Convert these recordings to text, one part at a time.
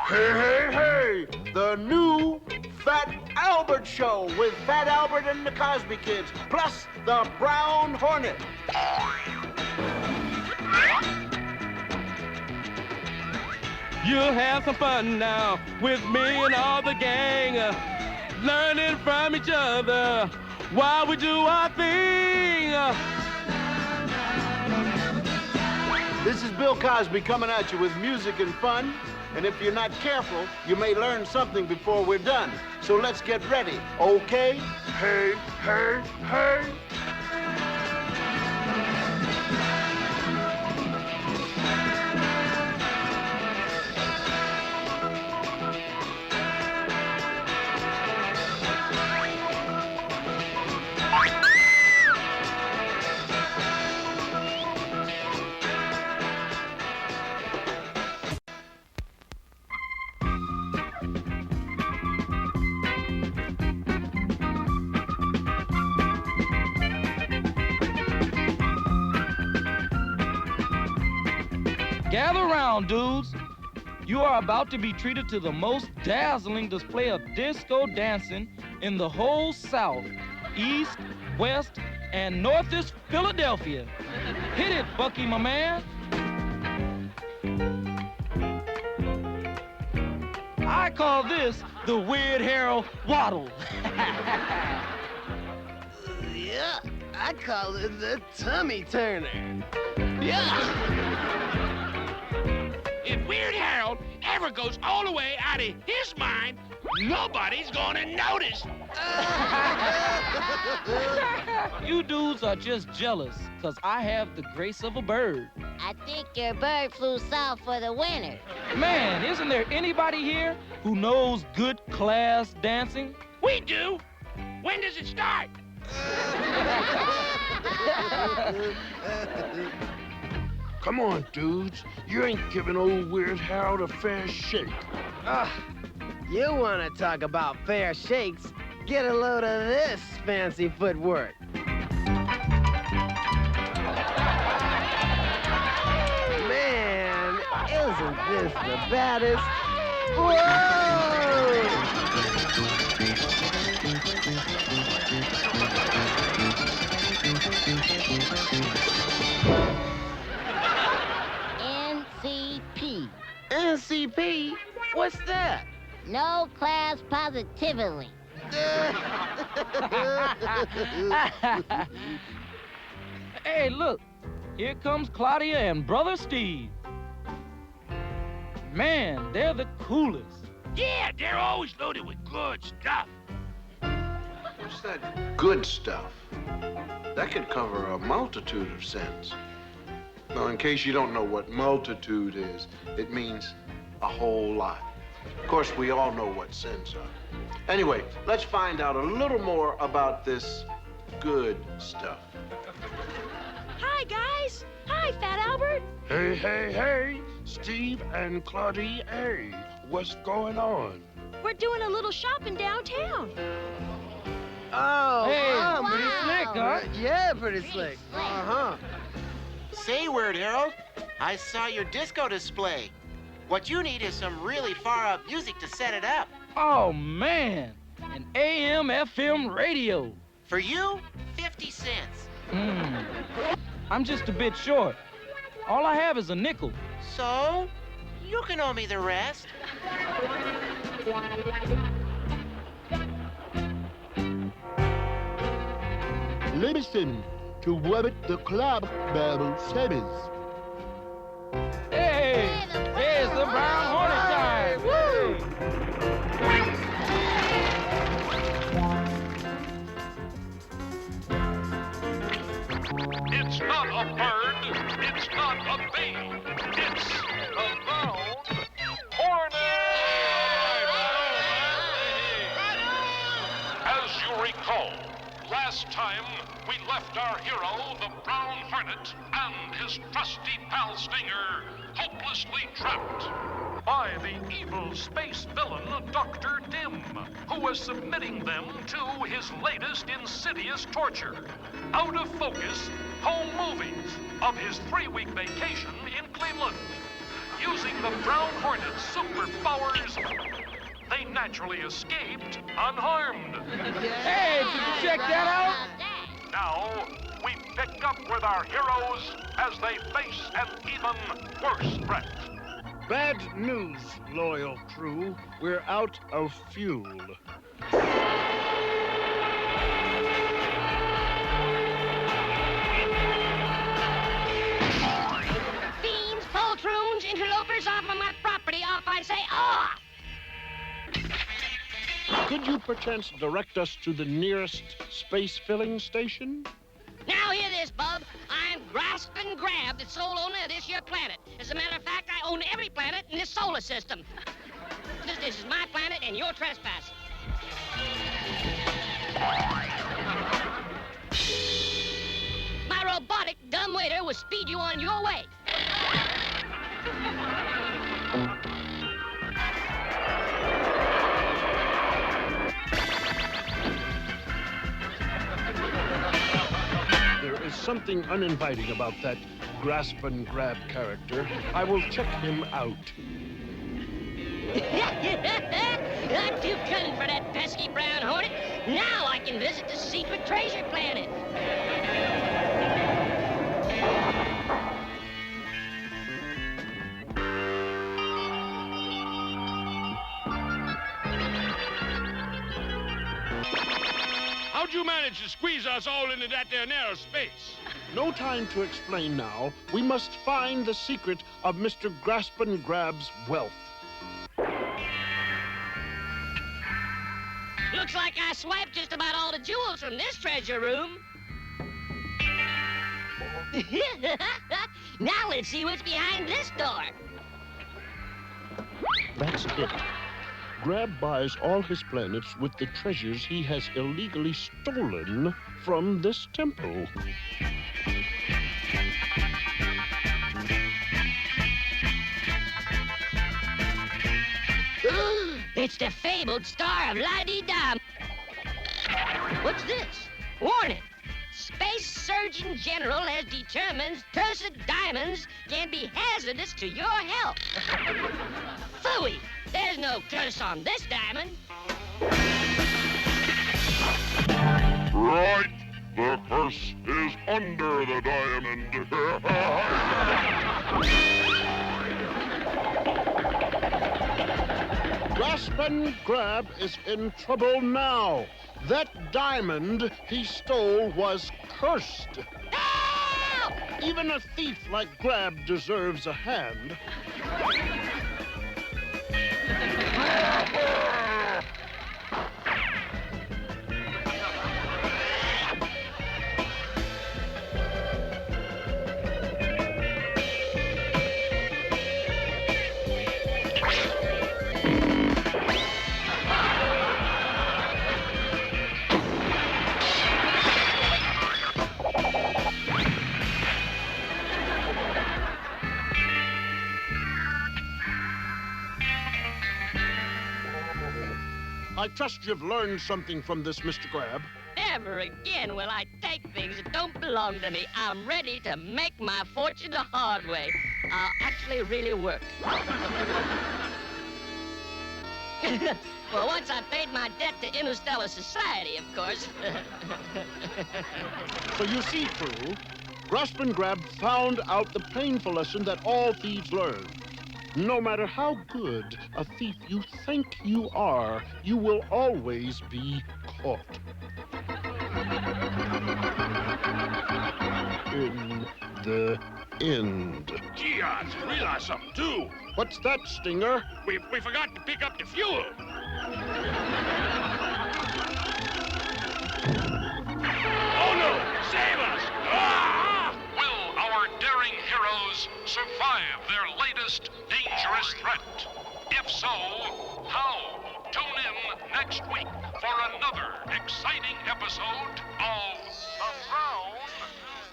Hey, hey, hey! The new Fat Albert Show with Fat Albert and the Cosby Kids, plus the Brown Hornet. You'll have some fun now with me and all the gang, learning from each other while we do our thing. This is Bill Cosby coming at you with music and fun. And if you're not careful, you may learn something before we're done. So let's get ready, okay? Hey, hey, hey! Gather around, dudes. You are about to be treated to the most dazzling display of disco dancing in the whole South, East, West, and Northeast Philadelphia. Hit it, Bucky, my man. I call this the Weird Harold Waddle. Yeah, I call it the Tummy Turner. Yeah! If Weird Harold ever goes all the way out of his mind, nobody's gonna notice. You dudes are just jealous, because I have the grace of a bird. I think your bird flew south for the winter. Man, isn't there anybody here who knows good class dancing? We do. When does it start? Come on, dudes. You ain't giving old Weird Harold a fair shake. You want to talk about fair shakes? Get a load of this fancy footwork. Man, isn't this the baddest? Whoa! NCP? What's that? No class positively. Hey, look. Here comes Claudia and Brother Steve. Man, they're the coolest. Yeah, they're always loaded with good stuff. What's that good stuff? That could cover a multitude of sins. Now, in case you don't know what multitude is, it means a whole lot. Of course, we all know what sins are. Anyway, let's find out a little more about this good stuff. Hi, guys. Hi, Fat Albert. Hey, hey, hey, Steve and Claudia. Hey, what's going on? We're doing a little shopping downtown. Oh, Hey, pretty slick, huh? Yeah, pretty slick. slick. Uh-huh. Say, Weird Harold, I saw your disco display. What you need is some really far-up music to set it up. Oh, man. An AM/FM radio. For you, 50 cents. I'm just a bit short. All I have is a nickel. So, you can owe me the rest. Listen to what the club Bible says. Hey, it's the Brown Hornet time. Woo! It's not a bird, it's not a bee, it's the Brown Hornet! As you recall, last time we left our hero, the Brown Hornet, and his trusty pal Stinger, hopelessly trapped by the evil space villain, Dr. Dim, who was submitting them to his latest insidious torture. Out of focus, home movies of his 3-week vacation in Cleveland. using the Brown Hornet's superpowers, they naturally escaped unharmed. Hey, did you check that out? Now, we pick up with our heroes as they face an even worse threat. Bad news, loyal crew. We're out of fuel. Fiends, poltroons, interlopers off of my property, off I say off! Could you perchance direct us to the nearest space filling station? Now hear this, bub. I'm Grasp and Grab, the sole owner of this here planet. As a matter of fact, I own every planet in this solar system. This is my planet, and you're trespassing. My robotic dumbwaiter will speed you on your way. There is something uninviting about that Grasp and Grab character. I will check him out. I'm too cunning for that pesky brown hornet. Now I can visit the secret treasure planet. How'd you manage to squeeze us all into that there narrow space? No time to explain now. We must find the secret of Mr. Grasp and Grab's wealth. Looks like I swiped just about all the jewels from this treasure room. Now let's see what's behind this door. That's it. Grab buys all his planets with the treasures he has illegally stolen from this temple. It's the fabled Star of La-Dee-Dum. What's this? Warning. Space Surgeon General has determined cursed diamonds can be hazardous to your health. Phooey! There's no curse on this diamond. Right. The curse is under the diamond. Grasp and Grab is in trouble now. That diamond he stole was cursed. Help! Even a thief like Grab deserves a hand. I trust you've learned something from this, Mr. Grab. Never again will I take things that don't belong to me. I'm ready to make my fortune the hard way. I'll actually really work. Well, once I paid my debt to Interstellar Society, of course. So you see, crew, Grasp and Grab found out the painful lesson that all thieves learn. No matter how good a thief you think you are, you will always be caught. In the end. Gee, I just realized something, too. What's that, Stinger? We forgot to pick up the fuel. Oh, no! Save us! Ah! Will our daring heroes survive their latest dangerous threat? If so, how? Tune in next week for another exciting episode of The Brown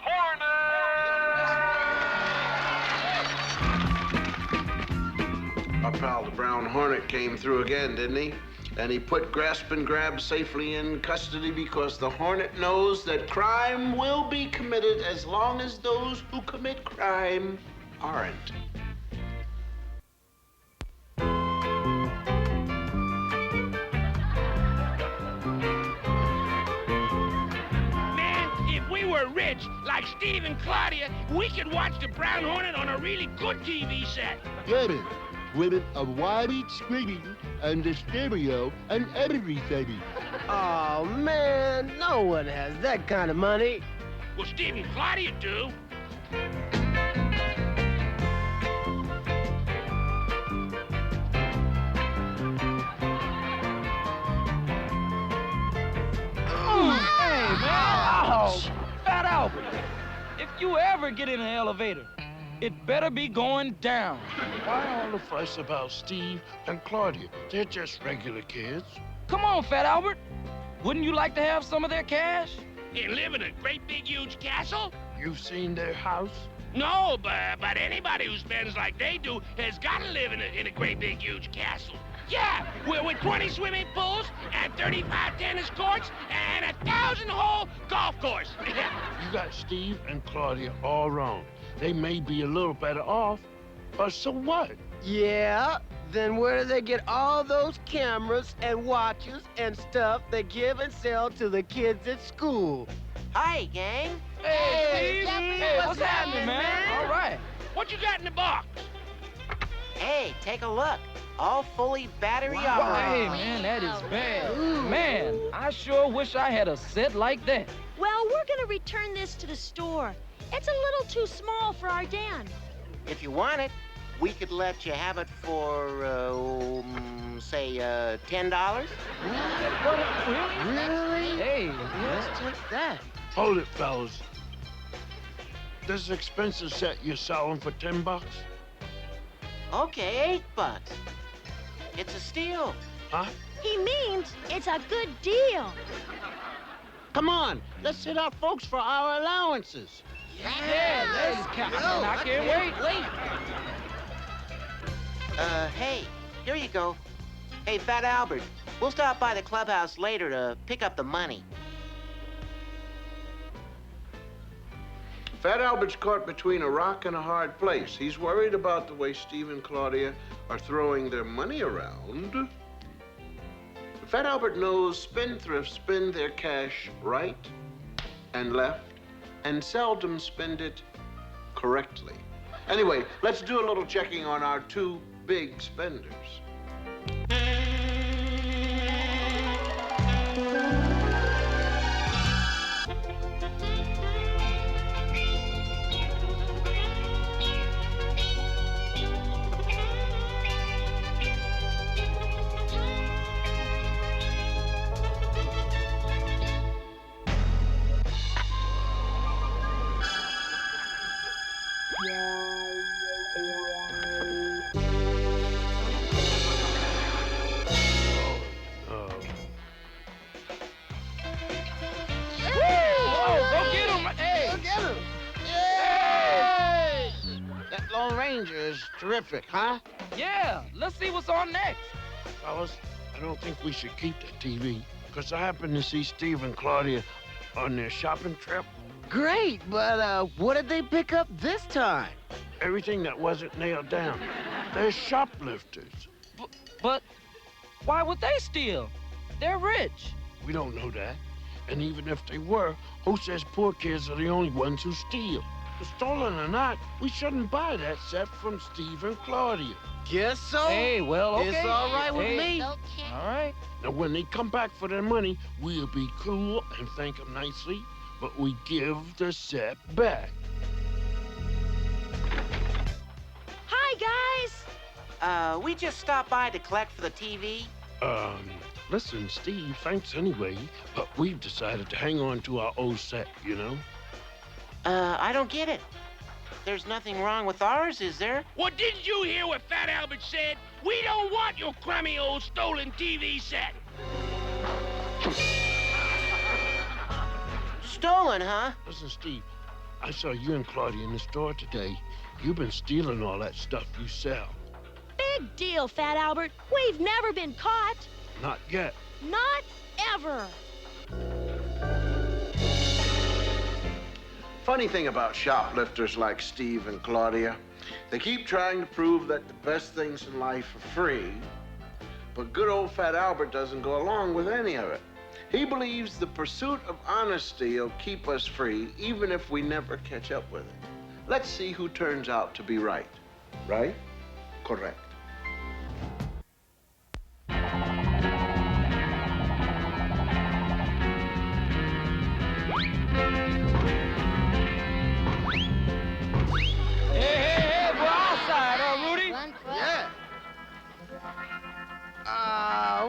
Hornet! Our pal, the Brown Hornet, came through again, didn't he? And he put Grasp and Grab safely in custody because the Hornet knows that crime will be committed as long as those who commit crime aren't. were rich, like Steve and Claudia, we could watch the Brown Hornet on a really good TV set. Get it? With a wide screen and the stereo and everything. Oh, man, no one has that kind of money. Well, Steve and Claudia do. Hey, man. Oh, Fat Albert. If you ever get in an elevator, it better be going down. Why all the fuss about Steve and Claudia? They're just regular kids. Come on, Fat Albert. Wouldn't you like to have some of their cash? And live in a great big huge castle? You've seen their house? No, but anybody who spends like they do has got to live in a great big huge castle. Yeah, with 20 swimming pools and 35 tennis courts and a 1,000-hole golf course. You got Steve and Claudia all wrong. They may be a little better off, but so what? Yeah, then where do they get all those cameras and watches and stuff they give and sell to the kids at school? Hi, gang. Hey, Steve. Jeffrey, Hey, what's what's happening, happening, man? All right. What you got in the box? Hey, take a look. All fully battery Hey, operated. man, that is bad. Man, I sure wish I had a set like that. Well, we're gonna return this to the store. It's a little too small for our den. If you want it, we could let you have it for, say, $10. Really? Hey, Let's take that. Hold it, fellas. This expensive set you're selling for $10? Okay, $8. It's a steal. Huh? He means it's a good deal. Come on, let's hit our folks for our allowances. yeah, let's count. I can't wait. Hey, here you go. Hey, Fat Albert, we'll stop by the clubhouse later to pick up the money. Fat Albert's caught between a rock and a hard place. He's worried about the way Steve and Claudia are throwing their money around. Fat Albert knows spendthrifts spend their cash right and left and seldom spend it correctly. Anyway, let's do a little checking on our two big spenders. Is terrific, huh? Yeah, let's see what's on next. Fellas, I don't think we should keep the TV, because I happened to see Steve and Claudia on their shopping trip. Great, but what did they pick up this time? Everything that wasn't nailed down. They're shoplifters. But why would they steal? They're rich. We don't know that. And even if they were, who says poor kids are the only ones who steal? Stolen or not, we shouldn't buy that set from Steve and Claudia. Guess so. Hey, well, okay. It's all right with me. Okay. All right. Now, when they come back for their money, we'll be cool and thank them nicely, but we give the set back. Hi, guys. We just stopped by to collect for the TV. Listen, Steve, thanks anyway, but we've decided to hang on to our old set, you know? I don't get it. There's nothing wrong with ours, is there? Well, didn't you hear what Fat Albert said? We don't want your crummy old stolen TV set. Stolen, huh? Listen, Steve, I saw you and Claudia in the store today. You've been stealing all that stuff you sell. Big deal, Fat Albert. We've never been caught. Not yet. Not ever. Funny thing about shoplifters like Steve and Claudia, they keep trying to prove that the best things in life are free, but good old Fat Albert doesn't go along with any of it. He believes the pursuit of honesty will keep us free, even if we never catch up with it. Let's see who turns out to be right. Right? Correct. Hey, we're outside, Rudy? Run for it. Yeah.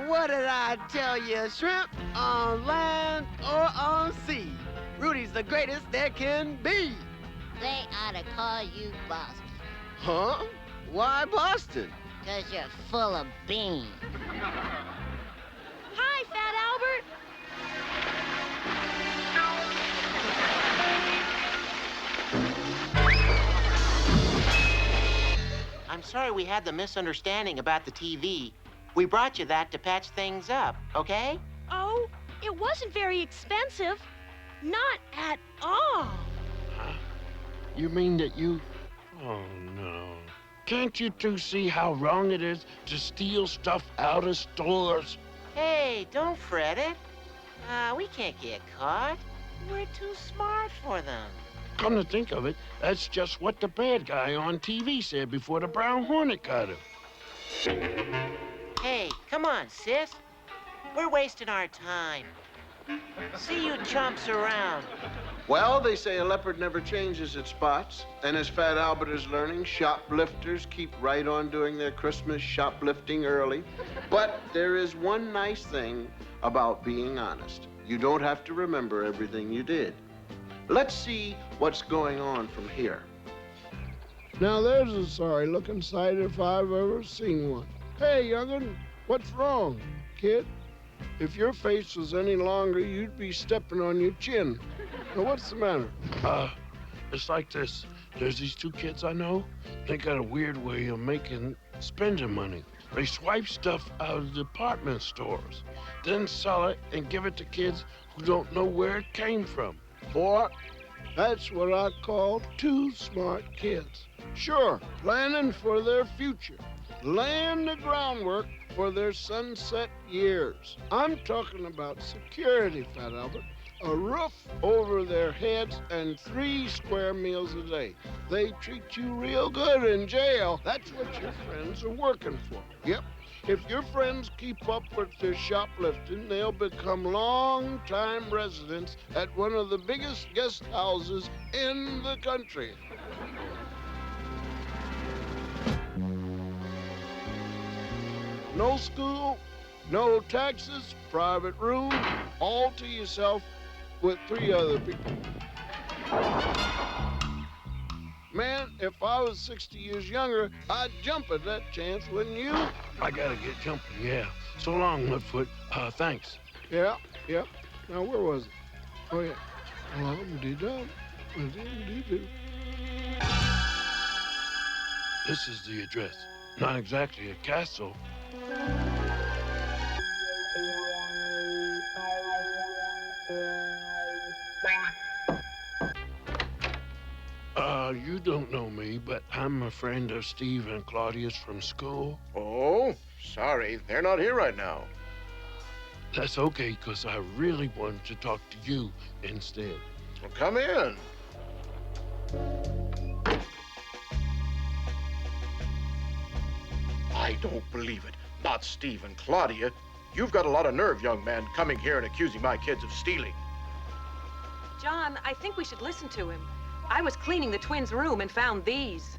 What did I tell you, shrimp? On land or on sea, Rudy's the greatest there can be. They ought to call you Boston, Huh? Why Boston? 'cause you're full of beans. Hi, Fat Albert. I'm sorry we had the misunderstanding about the TV. We brought you that to patch things up, okay? Oh, it wasn't very expensive. Not at all. You mean that you... Oh, no. Can't you two see how wrong it is to steal stuff out of stores? Hey, don't fret it. We can't get caught. We're too smart for them. Come to think of it, that's just what the bad guy on TV said before the Brown Hornet got him. Hey, come on, sis. We're wasting our time. See you chumps around. Well, they say a leopard never changes its spots. And as Fat Albert is learning, shoplifters keep right on doing their Christmas shoplifting early. But there is one nice thing about being honest. You don't have to remember everything you did. Let's see what's going on from here. Now there's a sorry-looking sight if I've ever seen one. Hey, young'un, what's wrong, kid? If your face was any longer, you'd be stepping on your chin. Now, what's the matter? It's like this. There's these two kids I know. They got a weird way of spending money. They swipe stuff out of department stores, then sell it and give it to kids who don't know where it came from. Boy, that's what I call two smart kids. Sure, planning for their future, laying the groundwork for their sunset years. I'm talking about security, Fat Albert. A roof over their heads and 3 square meals a day. They treat you real good in jail. That's what your friends are working for. Yep. If your friends keep up with their shoplifting, they'll become long-time residents at one of the biggest guest houses in the country. No school, no taxes, private room, all to yourself with 3 other people. Man, if I was 60 years younger, I'd jump at that chance, wouldn't you? I gotta get jumping, yeah. So long, Littlefoot. Thanks. Yeah. Now, where was it? Oh, yeah. This is the address. Not exactly a castle. You don't know me, but I'm a friend of Steve and Claudia's from school. Oh, sorry. They're not here right now. That's okay, because I really wanted to talk to you instead. Well, come in. I don't believe it. Not Steve and Claudia. You've got a lot of nerve, young man, coming here and accusing my kids of stealing. John, I think we should listen to him. I was cleaning the twins' room and found these.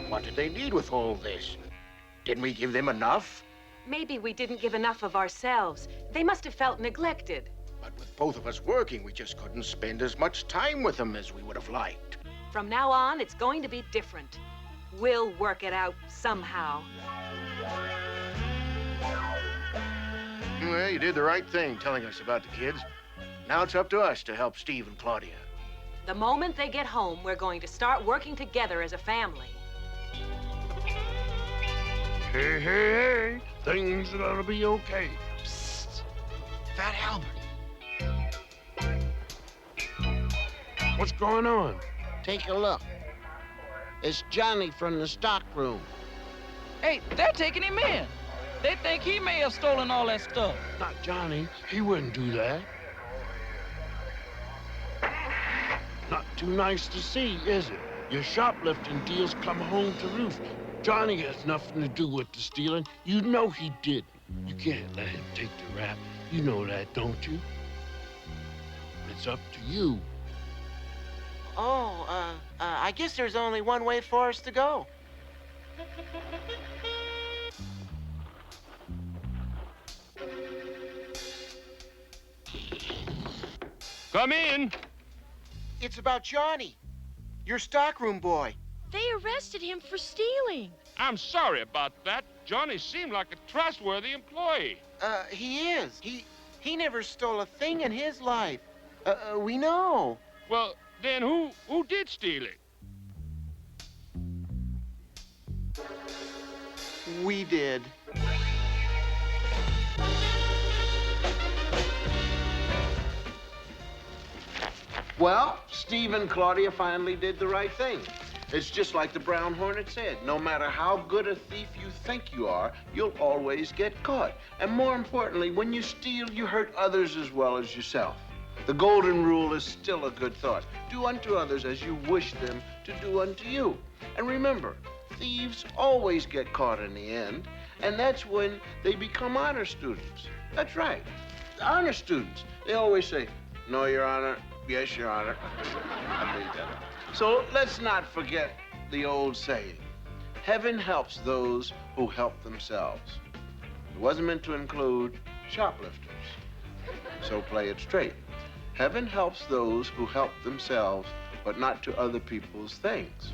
What did they need with all this? Didn't we give them enough? Maybe we didn't give enough of ourselves. They must have felt neglected. But with both of us working, we just couldn't spend as much time with them as we would have liked. From now on, it's going to be different. We'll work it out somehow. Well, you did the right thing telling us about the kids. Now it's up to us to help Steve and Claudia. The moment they get home, we're going to start working together as a family. Hey. Things are gonna be okay. Psst. Fat Albert. What's going on? Take a look. It's Johnny from the stock room. Hey, they're taking him in. They think he may have stolen all that stuff. Not Johnny. He wouldn't do that. Not too nice to see, is it? Your shoplifting deals come home to roost. Johnny has nothing to do with the stealing. You know he didn't. You can't let him take the rap. You know that, don't you? It's up to you. Oh, I guess there's only one way for us to go. Come in. It's about Johnny, your stockroom boy. They arrested him for stealing. I'm sorry about that. Johnny seemed like a trustworthy employee. He is. He never stole a thing in his life. We know. Well, then who did steal it? We did. Well, Steve and Claudia finally did the right thing. It's just like the Brown Hornet said. No matter how good a thief you think you are, you'll always get caught. And more importantly, when you steal, you hurt others as well as yourself. The golden rule is still a good thought. Do unto others as you wish them to do unto you. And remember, thieves always get caught in the end, and that's when they become honor students. That's right, honor students. They always say, "No, Your Honor. Yes, Your Honor." I read that. So let's not forget the old saying, heaven helps those who help themselves. It wasn't meant to include shoplifters, so play it straight. Heaven helps those who help themselves, but not to other people's things.